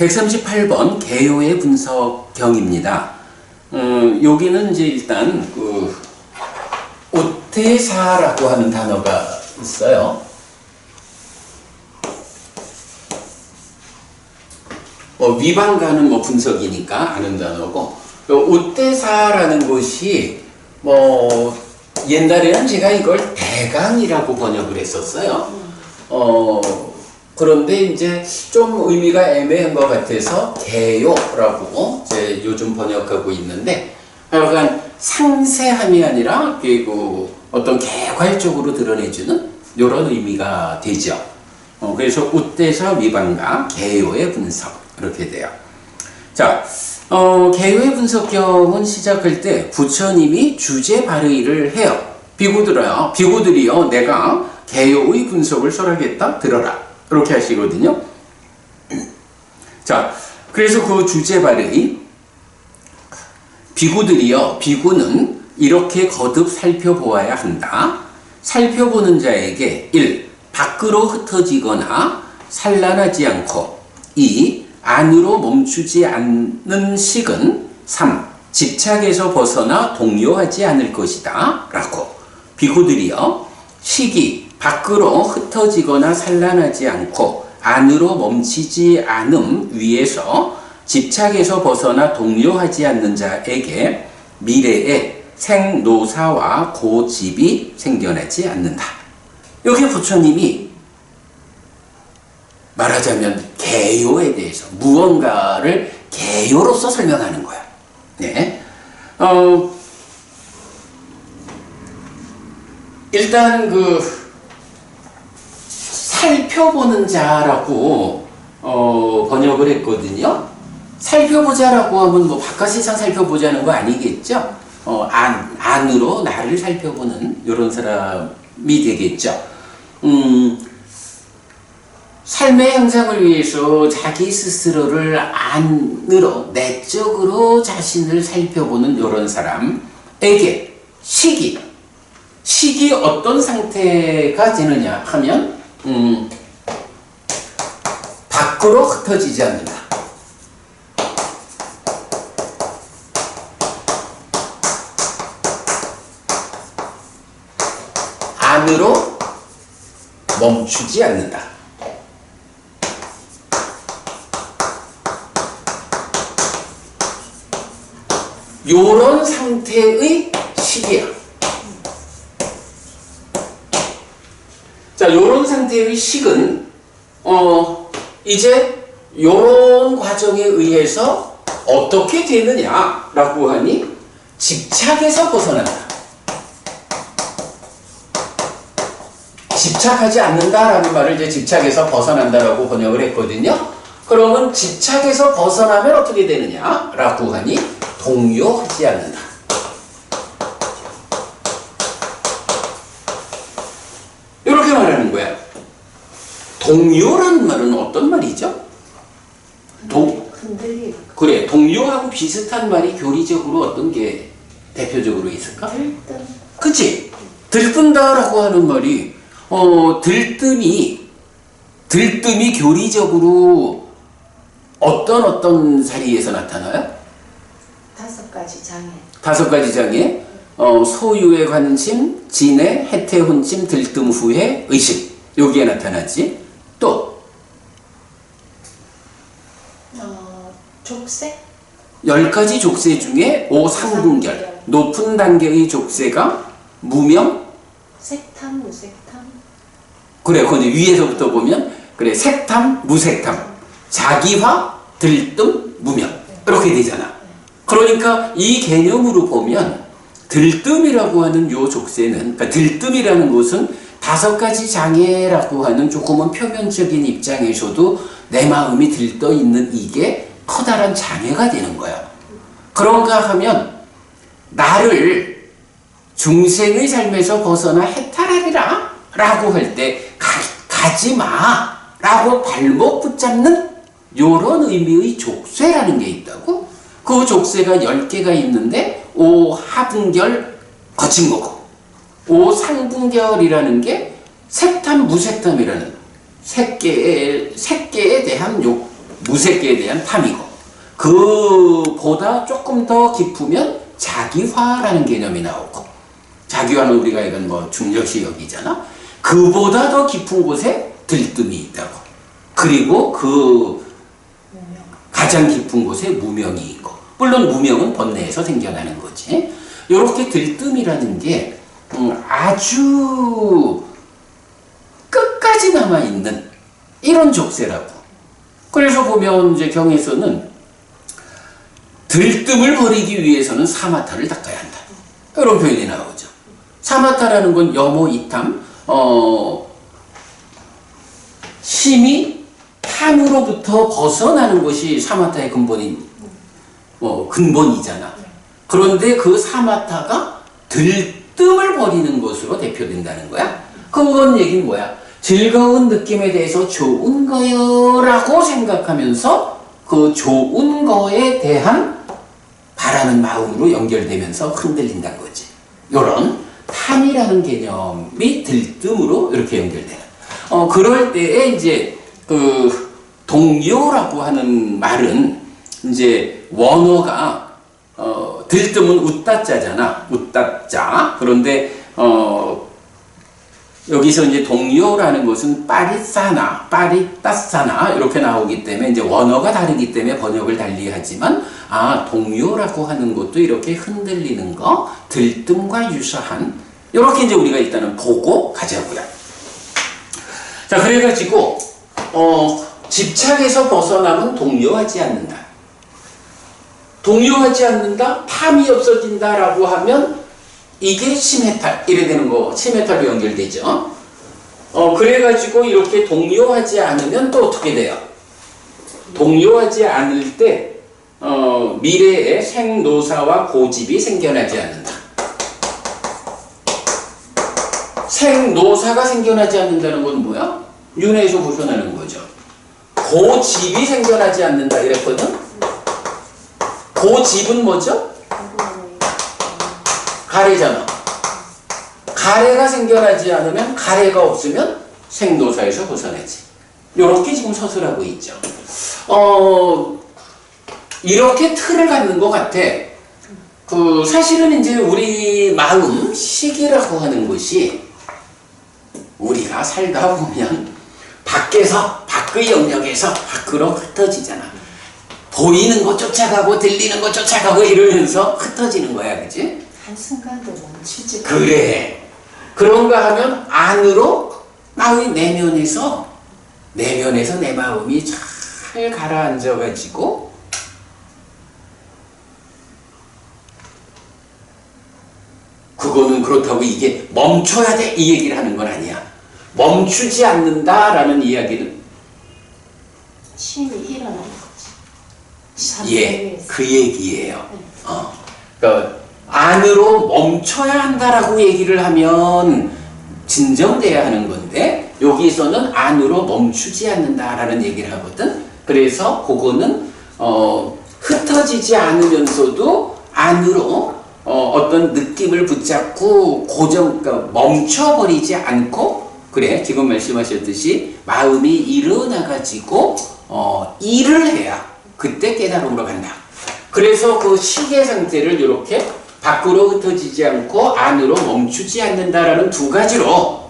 138번 개요의 분석경입니다. 여기는 이제 일단 그 오태사라고 하는 단어가 있어요. 위반가는 분석이니까 아는 단어고, 오태사라는 것이 옛날에는 제가 이걸 대강이라고 번역을 했었어요. 그런데 이제 좀 의미가 애매한 것 같아서 개요라고 이제 요즘 번역하고 있는데, 약간 상세함이 아니라 어떤 개괄적으로 드러내주는 이런 의미가 되죠. 그래서 웃대사 위반가 개요의 분석 이렇게 돼요. 자, 개요의 분석경은 시작할 때 부처님이 주제 발의를 해요. 비구들이요 내가 개요의 분석을 설하겠다 들어라 이렇게 하시거든요. 자, 그래서 그 주제 발의 비구는 이렇게 거듭 살펴보아야 한다. 살펴보는 자에게 1. 밖으로 흩어지거나 산란하지 않고 2. 안으로 멈추지 않는 식은 3. 집착에서 벗어나 동요하지 않을 것이다 라고. 비구들이요 식이 밖으로 흩어지거나 산란하지 않고 안으로 멈추지 않음 위에서 집착에서 벗어나 동요하지 않는 자에게 미래에 생노사와 고집이 생겨나지 않는다. 여기 부처님이 말하자면 개요에 대해서 무언가를 개요로서 설명하는 거야. 네. 일단 살펴보는 자라고 번역을 했거든요. 살펴보자라고 하면 바깥 세상 살펴보자는 거 아니겠죠? 안으로 나를 살펴보는 이런 사람이 되겠죠. 삶의 향상을 위해서 자기 스스로를 안으로 내적으로 자신을 살펴보는 이런 사람에게 식이 어떤 상태가 되느냐 하면 밖으로 흩어지지 않는다. 안으로 멈추지 않는다. 요런 상태의 식이야. 자, 요런 상태의 식은 이제 요런 과정에 의해서 어떻게 되느냐라고 하니 집착에서 벗어난다. 집착하지 않는다라는 말을 이제 집착에서 벗어난다라고 번역을 했거든요. 그러면 집착에서 벗어나면 어떻게 되느냐라고 하니 동요하지 않는다. 이렇게 말하는 거야. 동요라는 말은 어떤 말이죠? 그래, 동요하고 비슷한 말이 교리적으로 어떤 게 대표적으로 있을까? 들뜬. 그치? 들뜬다라고 하는 말이 들뜸이 교리적으로 어떤 자리에서 나타나요? 5가지 장애. 5가지 장애. 소유의 관심, 진해, 해태, 혼침, 들뜸 후에 의식. 여기에 나타나지. 또 족쇄? 10가지 족쇄 중에 5상분결. 높은 단계의 족쇄가 무명, 색탐, 무색탐. 그래, 거기 위에서부터 보면 그래, 색탐, 무색탐, 자기화, 들뜸, 무명 이렇게 되잖아. 그러니까 이 개념으로 보면 들뜸이라고 하는 요 족쇄는, 그러니까 들뜸이라는 것은 5가지 장애라고 하는 조금은 표면적인 입장에서도 내 마음이 들떠 있는 이게 커다란 장애가 되는 거야. 그런가 하면 나를 중생의 삶에서 벗어나 해탈하리라 라고 할 때 가지마 라고 발목 붙잡는 요런 의미의 족쇄라는 게 있다고. 그 족쇄가 10개가 있는데 5하분결 거친 거고 5상분결이라는 게 색탐 무색탐이라는 색계에 대한 무색계에 대한 탐이고, 그보다 조금 더 깊으면 자기화라는 개념이 나오고, 자기화는 우리가 이건 뭐 중요시 여기잖아. 그보다 더 깊은 곳에 들뜸이 있다고. 그리고 그 가장 깊은 곳에 무명이 있고, 물론 무명은 번뇌에서 생겨나는 거지. 이렇게 들뜸이라는 게 아주 끝까지 남아있는 이런 족쇄라고. 그래서 보면 이제 경에서는 들뜸을 버리기 위해서는 사마타를 닦아야 한다, 이런 표현이 나오죠. 사마타라는 건 염호 이탐, 심히 탐으로부터 벗어나는 것이 사마타의 근본이잖아. 그런데 그 사마타가 들뜸을 버리는 것으로 대표된다는 거야. 그건 얘기는 뭐야? 즐거운 느낌에 대해서 좋은 거요 라고 생각하면서 그 좋은 거에 대한 바라는 마음으로 연결되면서 흔들린다는 거지. 요런 탐이라는 개념이 들뜸으로 이렇게 연결되는. 그럴 때에 이제 그 동요라고 하는 말은 이제 원어가 들뜸은 웃다자잖아. 웃다자. 그런데 여기서 이제 동요라는 것은 빠리사나, 빠리따사나 이렇게 나오기 때문에 이제 원어가 다르기 때문에 번역을 달리하지만, 동요라고 하는 것도 이렇게 흔들리는 거, 들뜸과 유사한, 이렇게 이제 우리가 일단은 보고 가자고요. 자, 그래가지고 집착에서 벗어나면 동요하지 않는다. 동요하지 않는다, 탐이 없어진다라고 하면 이게 심해탈, 이래 되는 거, 심해탈로 연결되죠. 그래가지고 이렇게 동요하지 않으면 또 어떻게 돼요? 동요하지 않을 때 미래에 생노사와 고집이 생겨나지 않는다. 생노사가 생겨나지 않는다는 건 뭐야? 윤회에서 벗어나는 거죠. 고집이 생겨나지 않는다 이랬거든? 고집은 뭐죠? 가래잖아. 가래가 생겨나지 않으면, 가래가 없으면 생노사에서 벗어나지. 이렇게 지금 서술하고 있죠. 이렇게 틀을 갖는 것 같아. 사실은 이제 우리 마음, 식이라고 하는 것이 우리가 살다 보면 밖에서, 밖의 영역에서 밖으로 흩어지잖아. 보이는 거 쫓아가고 들리는 거 쫓아가고 이러면서 흩어지는 거야, 그치? 한순간도 멈추지. 그래. 그런가 하면 안으로, 나의 내면에서 내 마음이 잘 가라앉아가지고 그거는 그렇다고 이게 멈춰야 돼 이 얘기를 하는 건 아니야. 멈추지 않는다라는 이야기는 쉼이 일어나는 거지. 예, 그 얘기예요. 그러니까 안으로 멈춰야 한다라고 얘기를 하면 진정돼야 하는 건데, 여기서는 안으로 멈추지 않는다라는 얘기를 하거든. 그래서 그거는 흩어지지 않으면서도 안으로 어떤 느낌을 붙잡고 그러니까 멈춰버리지 않고, 그래, 지금 말씀하셨듯이 마음이 일어나가지고 일을 해야 그때 깨달음으로 간다. 그래서 그 식의 상태를 이렇게 밖으로 흩어지지 않고 안으로 멈추지 않는다라는 두 가지로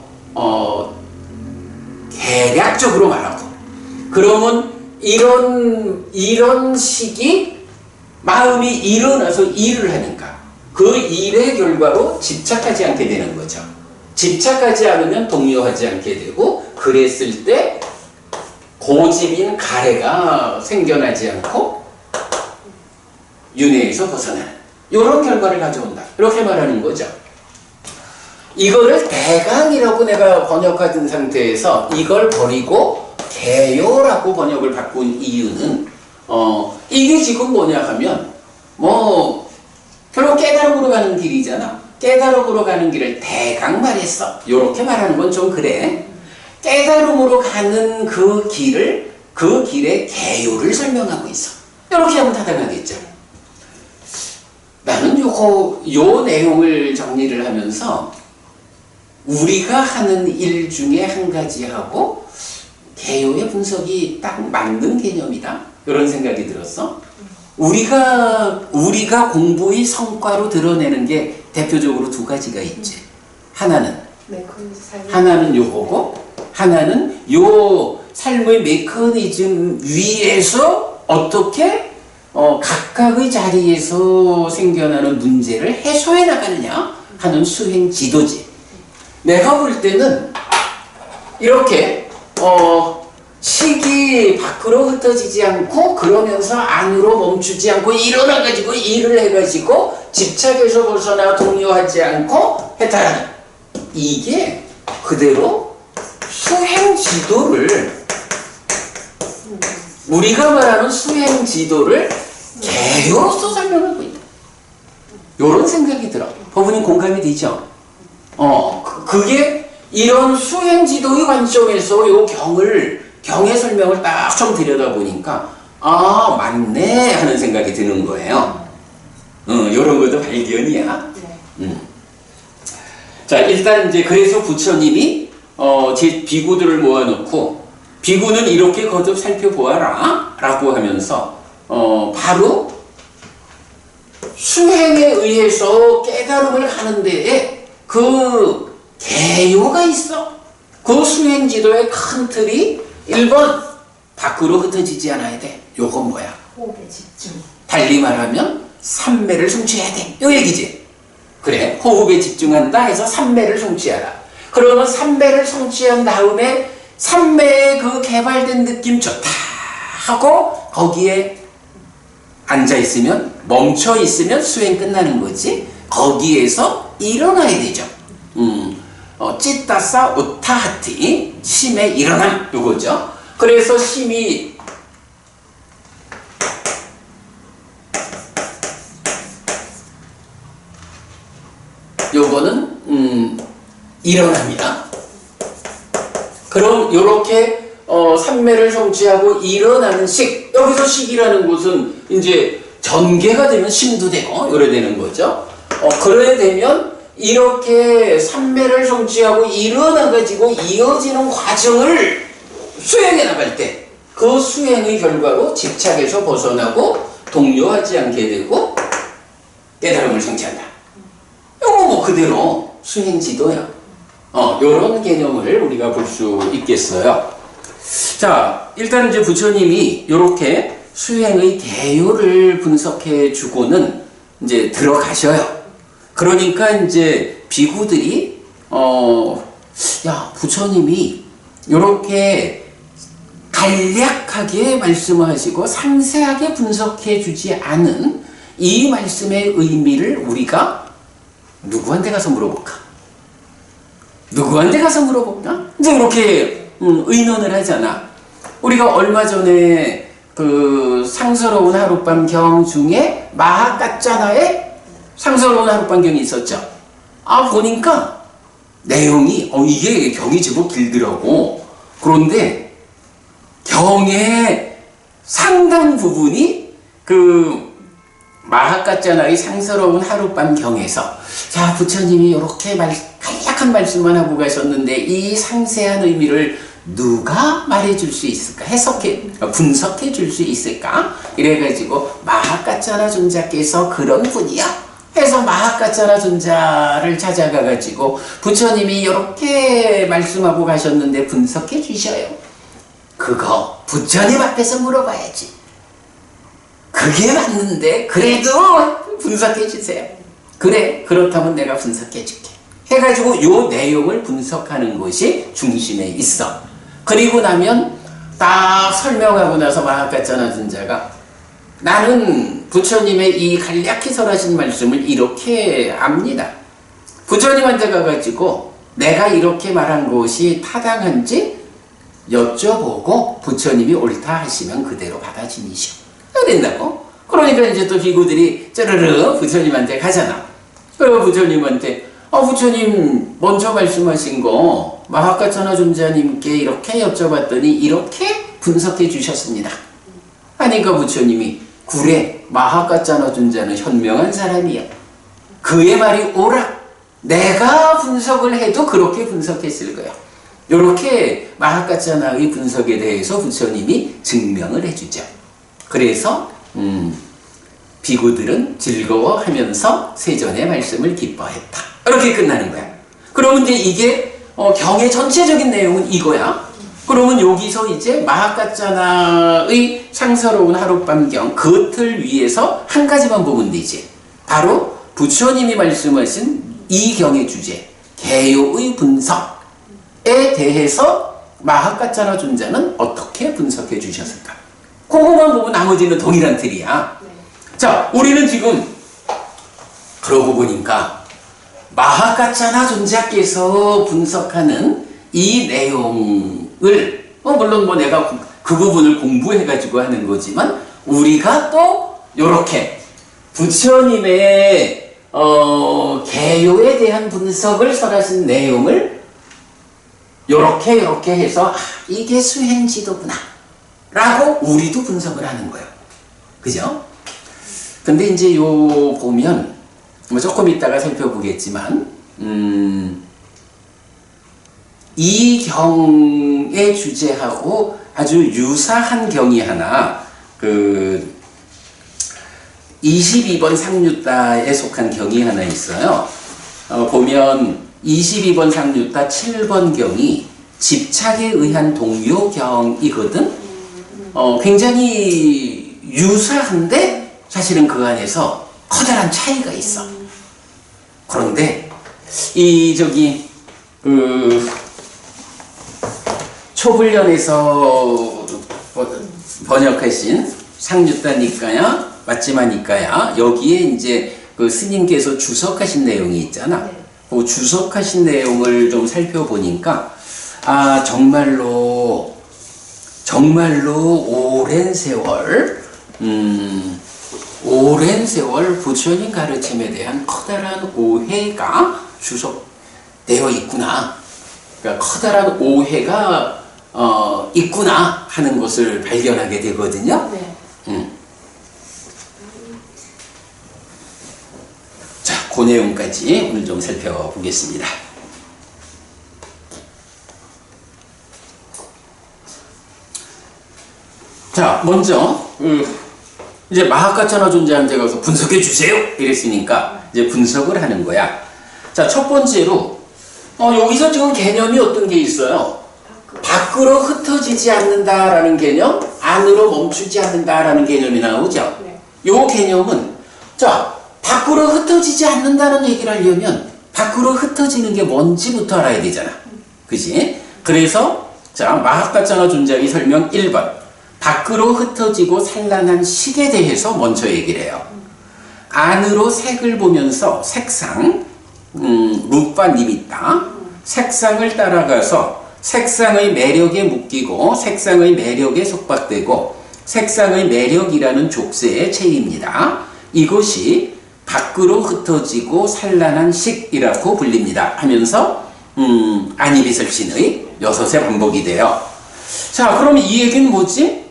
대략적으로 말하고, 그러면 이런 식이 마음이 일어나서 일을 하니까 그 일의 결과로 집착하지 않게 되는 거죠. 집착하지 않으면 동요하지 않게 되고, 그랬을 때 고집인 가래가 생겨나지 않고 윤회에서 벗어나는 이런 결과를 가져온다, 이렇게 말하는 거죠. 이거를 대강이라고 내가 번역하던 상태에서 이걸 버리고 개요라고 번역을 바꾼 이유는 이게 지금 뭐냐 하면 결국 깨달음으로 가는 길이잖아. 깨달음으로 가는 길을 대강 말했어. 이렇게 말하는 건 좀 그래. 깨달음으로 가는 그 길의 개요를 설명하고 있어. 이렇게 하면 타당하겠죠. 나는 요 내용을 정리를 하면서 우리가 하는 일 중에 한 가지하고 개요의 분석이 딱 맞는 개념이다. 이런 생각이 들었어. 우리가 공부의 성과로 드러내는 게 대표적으로 두 가지가 있지. 하나는 요거고, 하나는 요 삶의 메커니즘 위에서 어떻게 각각의 자리에서 생겨나는 문제를 해소해 나가느냐 하는 수행 지도지. 내가 볼 때는 이렇게 식이 밖으로 흩어지지 않고 그러면서 안으로 멈추지 않고 일어나가지고 일을 해가지고 집착에서 벗어나 동요하지 않고 해탈하는, 이게 그대로 수행 지도를, 우리가 말하는 수행 지도를 개요로서 설명하고 있다. 이런 생각이 들어. 법원님 공감이 되죠? 그게 이런 수행 지도의 관점에서 요 경의 설명을 딱 좀 들여다보니까, 아, 맞네 하는 생각이 드는 거예요. 요런 것도 발견이야. 자, 일단 이제 그래서 부처님이 제 비구들을 모아놓고, 비구는 이렇게 거듭 살펴보아라 라고 하면서 바로 수행에 의해서 깨달음을 가는 데에 그 개요가 있어. 그 수행 지도의 큰 틀이 1번 밖으로 흩어지지 않아야 돼. 요건 뭐야? 호흡에 집중. 달리 말하면 삼매를 성취해야 돼. 요 얘기지. 그래, 호흡에 집중한다 해서 삼매를 성취하라. 그러면 삼매를 성취한 다음에 삼매의 그 개발된 느낌 좋다 하고 거기에 앉아있으면, 멈춰있으면 수행 끝나는 거지. 거기에서 일어나야 되죠. 찌따싸 우타하티, 심의 일어남, 요거죠. 그래서 심이 요거는 일어납니다. 그럼 요렇게 삼매를 성취하고 일어나는 식, 여기서 식이라는 것은 이제 전개가 되면 심도 되고 요래 되는 거죠. 그래야 되면 이렇게 삼매를 성취하고 일어나가지고 이어지는 과정을 수행해 나갈 때 그 수행의 결과로 집착에서 벗어나고 동요하지 않게 되고 깨달음을 성취한다. 이거 뭐 그대로 수행 지도야. 요런 개념을 우리가 볼 수 있겠어요. 자, 일단 이제 부처님이 요렇게 수행의 개요를 분석해 주고는 이제 들어가셔요. 그러니까 이제 비구들이 야, 부처님이 요렇게 간략하게 말씀하시고 상세하게 분석해 주지 않은 이 말씀의 의미를 우리가 누구한테 가서 물어볼까? 누구한테 가서 물어볼까? 이제 이렇게 의논을 하잖아. 우리가 얼마 전에 그 상서로운 하룻밤 경 중에 마하까짜나의 상서로운 하룻밤 경이 있었죠. 보니까 내용이 이게 경이 제법 길더라고. 그런데 경의 상당 부분이 그 마하까짜나의 상서로운 하룻밤 경에서, 자, 부처님이 이렇게 간략한 말씀만 하고 가셨는데 이 상세한 의미를 누가 말해줄 수 있을까? 분석해 줄 수 있을까? 이래가지고 마하까짜나 존자께서 그런 분이야 해서 마하까짜나 존자를 찾아가가지고 부처님이 이렇게 말씀하고 가셨는데 분석해 주셔요. 그거 부처님 앞에서 물어봐야지. 그게 맞는데 그래도 분석해 주세요. 그래, 그렇다면 내가 분석해 줄게 해가지고 요 내용을 분석하는 것이 중심에 있어. 그리고 나면 딱 설명하고 나서 마하까짜나 존자가, 나는 부처님의 이 간략히 설하신 말씀을 이렇게 압니다. 부처님한테 가가지고 내가 이렇게 말한 것이 타당한지 여쭤보고 부처님이 옳다 하시면 그대로 받아지니셔. 그랬다고. 그러니까 이제 또 비구들이 쩌르르 부처님한테 가잖아. 그리고 부처님한테 부처님 먼저 말씀하신 거 마하까짜나 존자님께 이렇게 여쭤봤더니 이렇게 분석해 주셨습니다. 하니까 부처님이, 그래, 마하까짜나 존자는 현명한 사람이야. 그의 말이 옳아. 내가 분석을 해도 그렇게 분석했을 거야. 이렇게 마하카짜나의 분석에 대해서 부처님이 증명을 해주죠. 그래서 비구들은 즐거워하면서 세존의 말씀을 기뻐했다. 이렇게 끝나는 거야. 그러면 이제 이게 경의 전체적인 내용은 이거야. 그러면 여기서 이제 마하카짜나의 상서로운 하룻밤경 그것을 위해서 한 가지만 보면 되지. 바로 부처님이 말씀하신 이 경의 주제, 개요의 분석에 대해서 마하카짜나 존자는 어떻게 분석해 주셨을까? 그거만 보면 나머지는 동일한 틀이야. 자, 우리는 지금 그러고 보니까 마하카짜나 존자께서 분석하는 이 내용을 물론 내가 그 부분을 공부해가지고 하는 거지만 우리가 또 이렇게 부처님의 개요에 대한 분석을 설하신 내용을 요렇게 해서 이게 수행지도구나 라고 우리도 분석을 하는 거예요. 그죠? 근데 이제 요 보면 조금 이따가 살펴보겠지만 이 경의 주제하고 아주 유사한 경이 하나 22번 상류따에 속한 경이 하나 있어요. 보면 22번 상류따 7번 경이 집착에 의한 동요경이거든. 굉장히 유사한데 사실은 그 안에서 커다란 차이가 있어. 그런데 초불련에서 번역하신 상류따니까야 맞지마니까야 여기에 이제 그 스님께서 주석하신 내용이 있잖아. 그 주석하신 내용을 좀 살펴보니까 정말로 오랜 세월 부처님 가르침에 대한 커다란 오해가 주석되어 있구나. 그러니까 커다란 오해가 있구나 하는 것을 발견하게 되거든요. 자, 그 내용까지 오늘 좀 살펴보겠습니다. 자, 먼저 이제 마하카짜나 존재한테 가서 분석해 주세요 이랬으니까 이제 분석을 하는 거야. 자, 첫 번째로 여기서 지금 개념이 어떤 게 있어요? 밖으로 흩어지지 않는다라는 개념, 안으로 멈추지 않는다라는 개념이 나오죠. 요 개념은 자, 밖으로 흩어지지 않는다는 얘기를 하려면 밖으로 흩어지는 게 뭔지부터 알아야 되잖아. 그지? 그래서 자, 마하카짜나 존재의 설명 1번. 밖으로 흩어지고 산란한 식에 대해서 먼저 얘기를 해요. 안으로 색을 보면서 색상, 루파 니미타, 색상을 따라가서 색상의 매력에 묶이고 색상의 매력에 속박되고 색상의 매력이라는 족쇄에 채입니다. 이것이 밖으로 흩어지고 산란한 식이라고 불립니다. 하면서 안이비설신의 6의 반복이 돼요. 자, 그럼 이 얘기는 뭐지?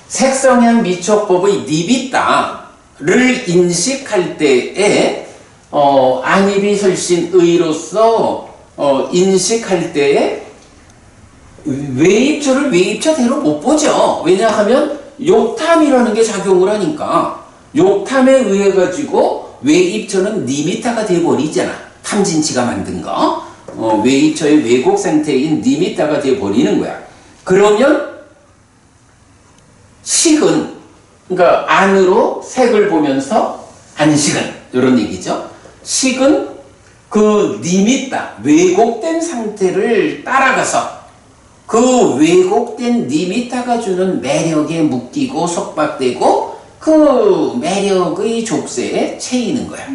색성향 미촉법의 니비따를 인식할 때에 안이비설신의로서 인식할 때에 외입처를 외입처대로 못 보죠. 왜냐하면 욕탐이라는 게 작용을 하니까 욕탐에 의해 가지고 외입처는 니미타가 되어버리잖아. 탐진치가 만든 거. 외입처의 왜곡 상태인 니미타가 되어버리는 거야. 그러면 식은 그러니까 안으로 색을 보면서 안식은 이런 얘기죠. 식은 그 니미타 왜곡된 상태를 따라가서 그 왜곡된 니미타가 주는 매력에 묶이고 속박되고 그 매력의 족쇄에 채이는 거야.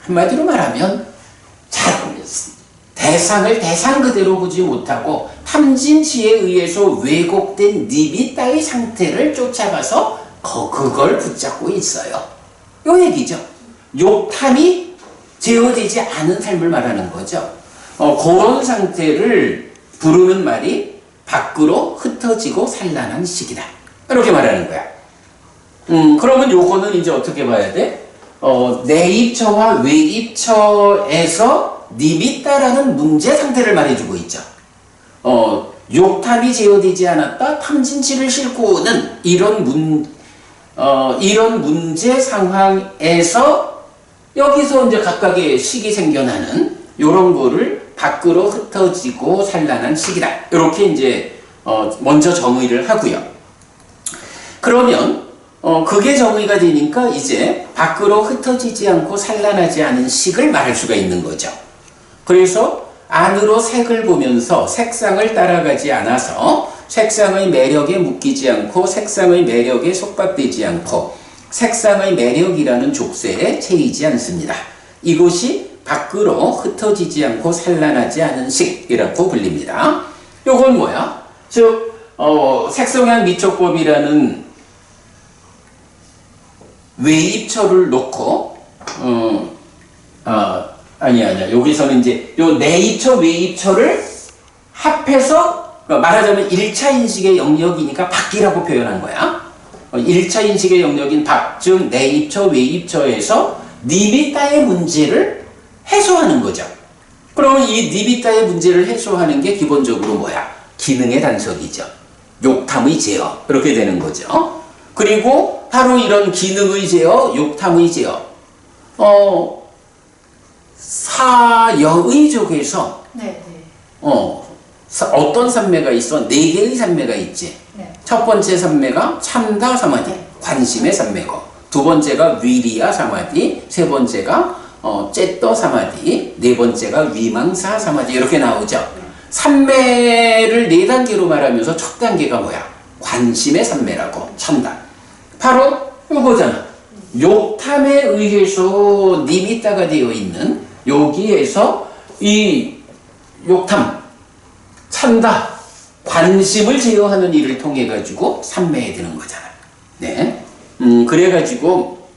한마디로 말하면 대상을 대상 그대로 보지 못하고 탐진치에 의해서 왜곡된 니미타의 상태를 쫓아가서 그걸 붙잡고 있어요. 요 얘기죠. 욕탐이 제어되지 않은 삶을 말하는 거죠. 그런 상태를 부르는 말이 밖으로 흩어지고 산란한 식이다. 이렇게 말하는 거야. 그러면 요거는 이제 어떻게 봐야 돼? 내입처와 외입처에서 님있다라는 문제 상태를 말해주고 있죠. 욕탐이 제어되지 않았다. 탐진치를 싣고는 이런 문제 상황에서 여기서 이제 각각의 식이 생겨나는 요런 거를 밖으로 흩어지고 산란한 식이다. 이렇게 이제 먼저 정의를 하고요. 그러면 그게 정의가 되니까 이제 밖으로 흩어지지 않고 산란하지 않은 식을 말할 수가 있는 거죠. 그래서 안으로 색을 보면서 색상을 따라가지 않아서 색상의 매력에 묶이지 않고 색상의 매력에 속박되지 않고 색상의 매력이라는 족쇄에 채이지 않습니다. 이것이 밖으로 흩어지지 않고 산란하지 않은 식이라고 불립니다. 요건 뭐야? 즉 색성향 미촉법이라는 외입처를 놓고 아니야. 여기서는 이제 요 내입처, 외입처를 합해서 말하자면 1차 인식의 영역이니까 밖이라고 표현한 거야. 1차 인식의 영역인 밖, 즉 내입처, 외입처에서 니비따의 문제를 해소하는 거죠. 그러면 이 니비따의 문제를 해소하는 게 기본적으로 뭐야? 기능의 단속이죠. 욕탐의 제어. 이렇게 되는 거죠. 그리고 바로 이런 기능의 제어, 욕탐의 제어. 사여의 쪽에서 어떤 산매가 있어? 4개의 산매가 있지. 첫 번째 산매가 참다 사마디, 관심의 산매고, 두 번째가 위리야 사마디, 세 번째가 째떠 사마디, 네 번째가 위망사 사마디 이렇게 나오죠. 산매를 4단계로 말하면서 첫 단계가 뭐야? 관심의 산매라고 참다. 바로 이거잖아. 욕탐에 의해서 니미따가 되어 있는 여기에서 이 욕탐, 참다, 관심을 제어하는 일을 통해 가지고 산매에 드는 거잖아. 네. 그래가지고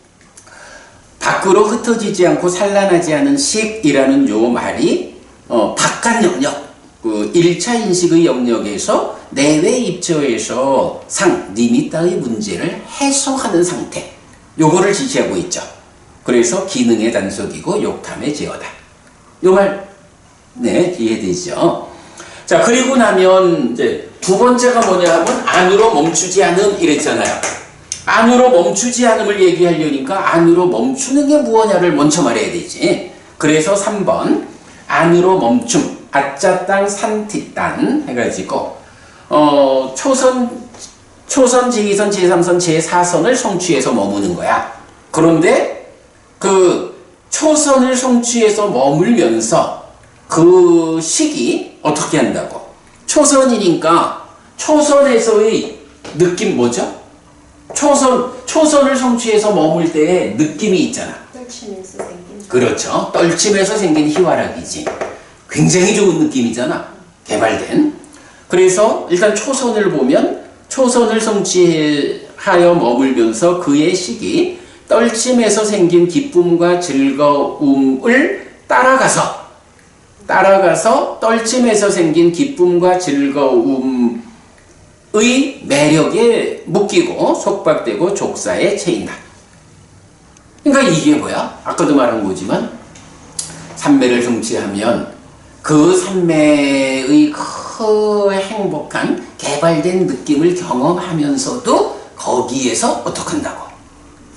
밖으로 흩어지지 않고 산란하지 않은 식이라는 요 말이 바깥 영역, 그 1차 인식의 영역에서 내외 입처에서 니미따의 문제를 해소하는 상태, 요거를 지시하고 있죠. 그래서 기능의 단속이고 욕탐의 제어다. 요 말, 네, 이해되죠? 자, 그리고 나면 이제 두 번째가 뭐냐 하면 안으로 멈추지 않음 이랬잖아요. 안으로 멈추지 않음을 얘기하려니까 안으로 멈추는 게 무엇냐를 먼저 말해야 되지. 그래서 3번 안으로 멈춤, 아짜땅 산티딴 해가지고 초선, 제2선, 제3선, 제4선을 성취해서 머무는 거야. 그런데 그 초선을 성취해서 머물면서 그 식이 어떻게 한다고? 초선이니까 초선에서의 느낌 뭐죠? 초선을 성취해서 머물 때의 느낌이 있잖아. 떨치면서 생긴. 그렇죠. 떨침에서 생긴 희화락이지. 굉장히 좋은 느낌이잖아. 개발된. 그래서 일단 초선을 보면 초선을 성취하여 머물면서 그의 식이 떨침에서 생긴 기쁨과 즐거움을 따라가서 떨침에서 생긴 기쁨과 즐거움의 매력에 묶이고 속박되고 족사에 채인다. 그러니까 이게 뭐야? 아까도 말한 거지만 삼매를 성취하면 그 삼매의 그 행복한 개발된 느낌을 경험하면서도 거기에서 어떻게 한다고?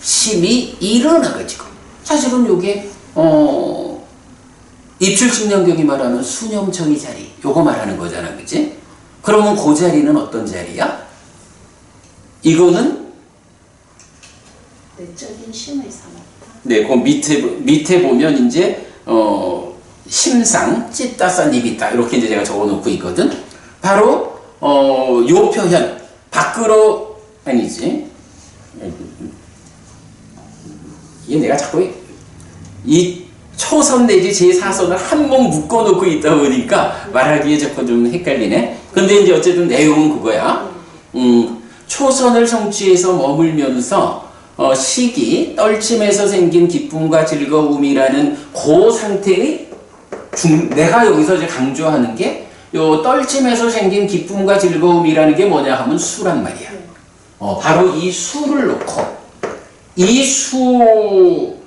심이 일어나가지고 사실은 요게 입출측량경이 말하는 수념청의 자리, 요거 말하는 거잖아, 그치? 그러면 그 자리는 어떤 자리야? 이거는 내적인 심의 사마타. 네, 그 밑에 보면 이제 심상, 찌따싸, 니비따 이렇게 이제 제가 적어놓고 있거든. 바로 요 표현 밖으로 아니지. 이게 내가 자꾸 이 초선 내지 제4선을 한 몸 묶어놓고 있다 보니까 말하기에 자꾸 좀 헷갈리네. 근데 이제 어쨌든 내용은 그거야. 초선을 성취해서 머물면서 식이 떨침에서 생긴 기쁨과 즐거움이라는 그 상태의 내가 여기서 이제 강조하는 게 요 떨침에서 생긴 기쁨과 즐거움이라는 게 뭐냐 하면 수란 말이야. 바로 이 수를 놓고 이 수의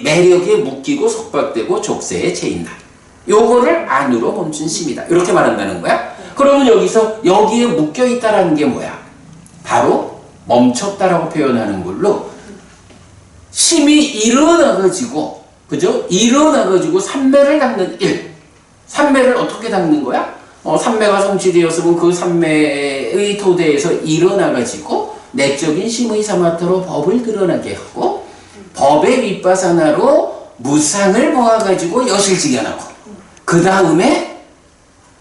매력에 묶이고 속박되고 족쇄에 채인다. 요거를 안으로 멈춘 심이다. 이렇게 말한다는 거야. 그러면 여기서 여기에 묶여 있다라는 게 뭐야? 바로 멈췄다라고 표현하는 걸로 심이 일어나가지고, 그죠? 일어나가지고 삼매를 닦는 일. 삼매를 어떻게 닦는 거야? 삼매가 성취되었으면 그 삼매의 토대에서 일어나가지고 내적인 심의 사마타로 법을 드러나게 하고, 법의 윗바사나로 무상을 모아가지고 여실직연하고, 그 다음에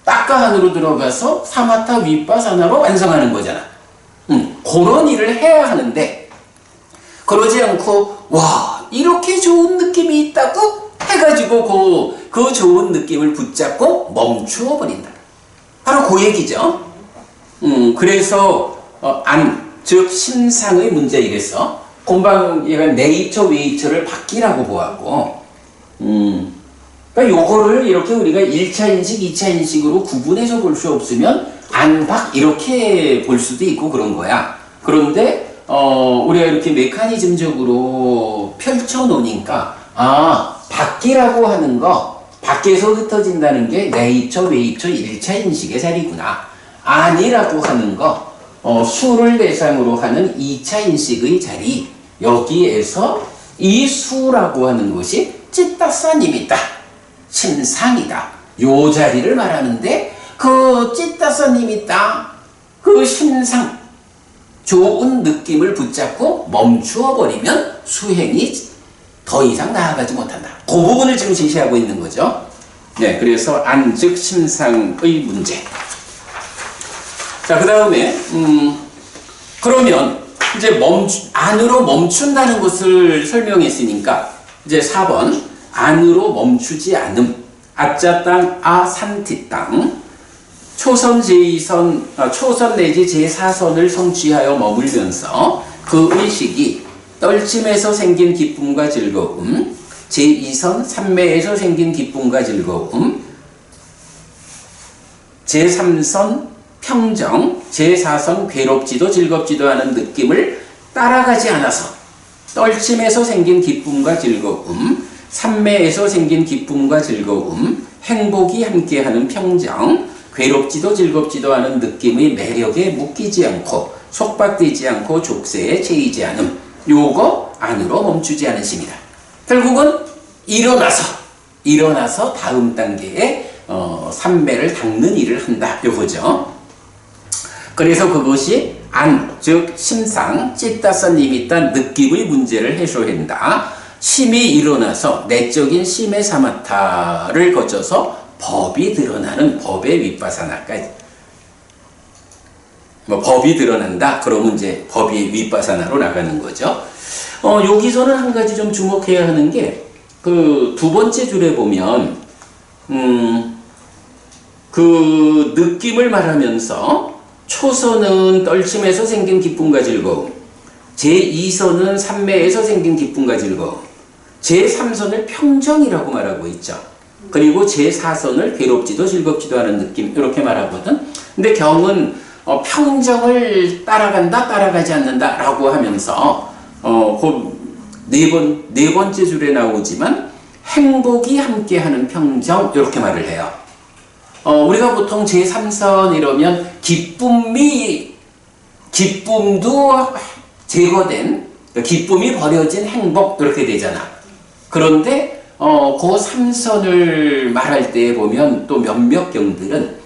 딱가 안으로 들어가서 사마타 윗바사나로 완성하는 거잖아. 그런 일을 해야 하는데, 그러지 않고 와 이렇게 좋은 느낌이 있다고 해가지고 그 좋은 느낌을 붙잡고 멈추어 버린다. 바로 그 얘기죠. 그래서 즉 심상의 문제 이래서 금방 얘가 네이처 웨이처를 바뀌라고 보았고, 그러니까 요거를 이렇게 우리가 1차 인식, 2차 인식으로 구분해서 볼 수 없으면 안박 이렇게 볼 수도 있고 그런 거야. 그런데 우리가 이렇게 메커니즘적으로 펼쳐 놓으니까 바뀌라고 하는 거, 밖에서 흩어진다는 게 네이처, 웨이처 1차 인식의 자리구나. 아니라고 하는 거, 수를 대상으로 하는 2차 인식의 자리, 여기에서 이 수라고 하는 것이 찌따사님이다. 심상이다. 요 자리를 말하는데 그 찌따사님이다. 그 심상, 좋은 느낌을 붙잡고 멈추어 버리면 수행이 더 이상 나아가지 못한다. 그 부분을 지금 제시하고 있는 거죠. 네, 그래서 즉 심상의 문제. 자, 그 다음에 그러면 이제 안으로 멈춘다는 것을 설명했으니까 이제 4번 안으로 멈추지 않음. 아짜 땅, 산티 땅. 초선 내지 제4선을 성취하여 머물면서 그 의식이 떨침에서 생긴 기쁨과 즐거움, 제2선 삼매에서 생긴 기쁨과 즐거움, 제3선 평정, 제4선 괴롭지도 즐겁지도 않은 느낌을 따라가지 않아서 떨침에서 생긴 기쁨과 즐거움, 삼매에서 생긴 기쁨과 즐거움, 행복이 함께하는 평정, 괴롭지도 즐겁지도 않은 느낌의 매력에 묶이지 않고 속박되지 않고 족쇄에 채이지 않음. 요거 안으로 멈추지 않은 심이다. 결국은 일어나서 다음 단계에 삼매를 닦는 일을 한다. 요거죠. 그래서 그것이 즉 심상 찌따사님이딴 느낌의 문제를 해소한다. 심이 일어나서 내적인 심의 사마타를 거쳐서 법이 드러나는 법의 윗바사나까지. 법이 드러난다. 그러면 이제 법이 윗바사나로 나가는 거죠. 여기서는 한 가지 좀 주목해야 하는 게, 그 두 번째 줄에 보면, 그 느낌을 말하면서 초선은 떨침에서 생긴 기쁨과 즐거움, 제2선은 삼매에서 생긴 기쁨과 즐거움, 제3선을 평정이라고 말하고 있죠. 그리고 제4선을 괴롭지도 즐겁지도 않은 느낌, 이렇게 말하거든. 근데 경은 평정을 따라가지 않는다 라고 하면서 네 번째 줄에 나오지만 행복이 함께하는 평정, 이렇게 말을 해요. 우리가 보통 제3선 이러면 기쁨도 제거된, 기쁨이 버려진 행복, 이렇게 되잖아. 그런데 그 3선을 말할 때 보면 또 몇몇 경들은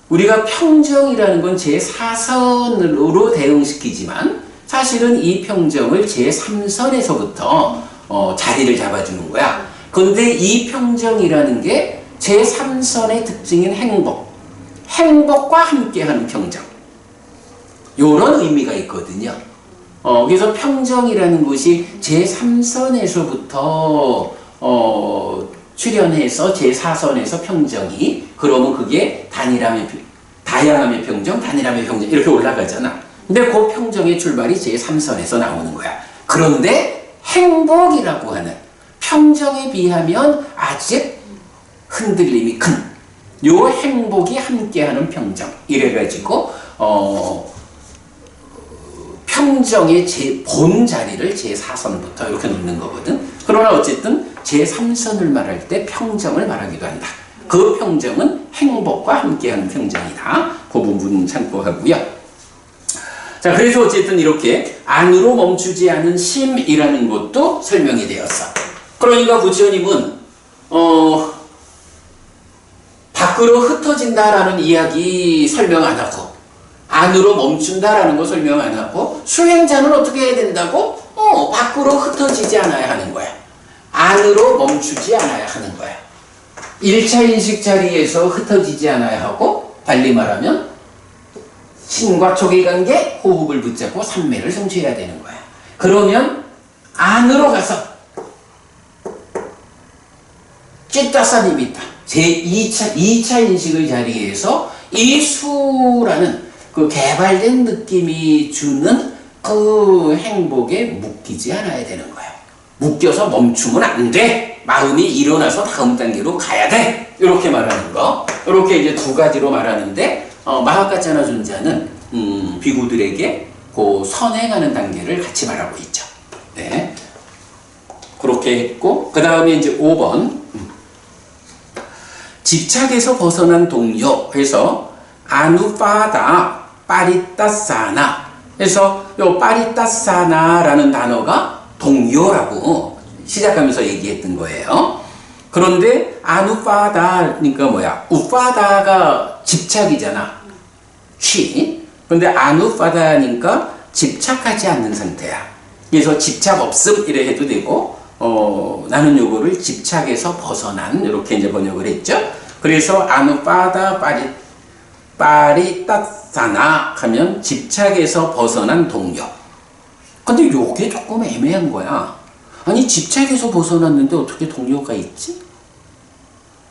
우리가 평정이라는 건 제4선으로 대응시키지만 사실은 이 평정을 제3선에서부터 자리를 잡아주는 거야. 그런데 이 평정이라는 게 제3선의 특징인 행복과 함께하는 평정, 요런 의미가 있거든요. 그래서 평정이라는 것이 제3선에서부터 출현해서 제4선에서 평정이, 그러면 그게 다양함의 평정, 단일함의 평정, 이렇게 올라가잖아. 근데 그 평정의 출발이 제3선에서 나오는 거야. 그런데 행복이라고 하는 평정에 비하면 아직 흔들림이 큰 요 행복이 함께하는 평정, 이래가지고 평정의 본 자리를 제4선부터 이렇게 놓는 거거든. 그러나 어쨌든 제3선을 말할 때 평정을 말하기도 한다. 그 평정은 행복과 함께하는 평정이다. 그 부분 참고하고요. 자, 그래서 어쨌든 이렇게 안으로 멈추지 않은 심이라는 것도 설명이 되었어. 그러니까 부처님은 밖으로 흩어진다라는 이야기 설명 안 하고 안으로 멈춘다라는 거 설명 안 하고 수행자는 어떻게 해야 된다고? 밖으로 흩어지지 않아야 하는 거야. 안으로 멈추지 않아야 하는 거야. 1차 인식 자리에서 흩어지지 않아야 하고 달리 말하면 신과 촉의 관계, 호흡을 붙잡고 삼매를 성취해야 되는 거야. 그러면 안으로 가서 찌따사니미타 제2차 2차 인식의 자리에서 이 수라는 그 개발된 느낌이 주는 그 행복에 묶이지 않아야 되는 거야. 묶여서 멈추면 안 돼. 마음이 일어나서 다음 단계로 가야 돼. 이렇게 말하는 거. 이렇게 이제 두 가지로 말하는데 마하카짜나 존자는 비구들에게 그 선행하는 단계를 같이 말하고 있죠. 네. 그렇게 했고 그 다음에 이제 5번 집착에서 벗어난 동요 해서 아누파다 파리따사나 해서 요 파리따사나라는 단어가 동요라고 시작하면서 얘기했던 거예요. 그런데 아누파다니까 뭐야? 우파다가 집착이잖아. 취. 근데 아누파다니까 집착하지 않는 상태야. 그래서 집착 없음 이래 해도 되고 나는 요거를 집착에서 벗어난 이렇게 이제 번역을 했죠. 그래서 아누파다 파리따사나 하면 집착에서 벗어난 동요. 근데 요게 조금 애매한 거야. 아니 집착에서 벗어났는데 어떻게 동요가 있지?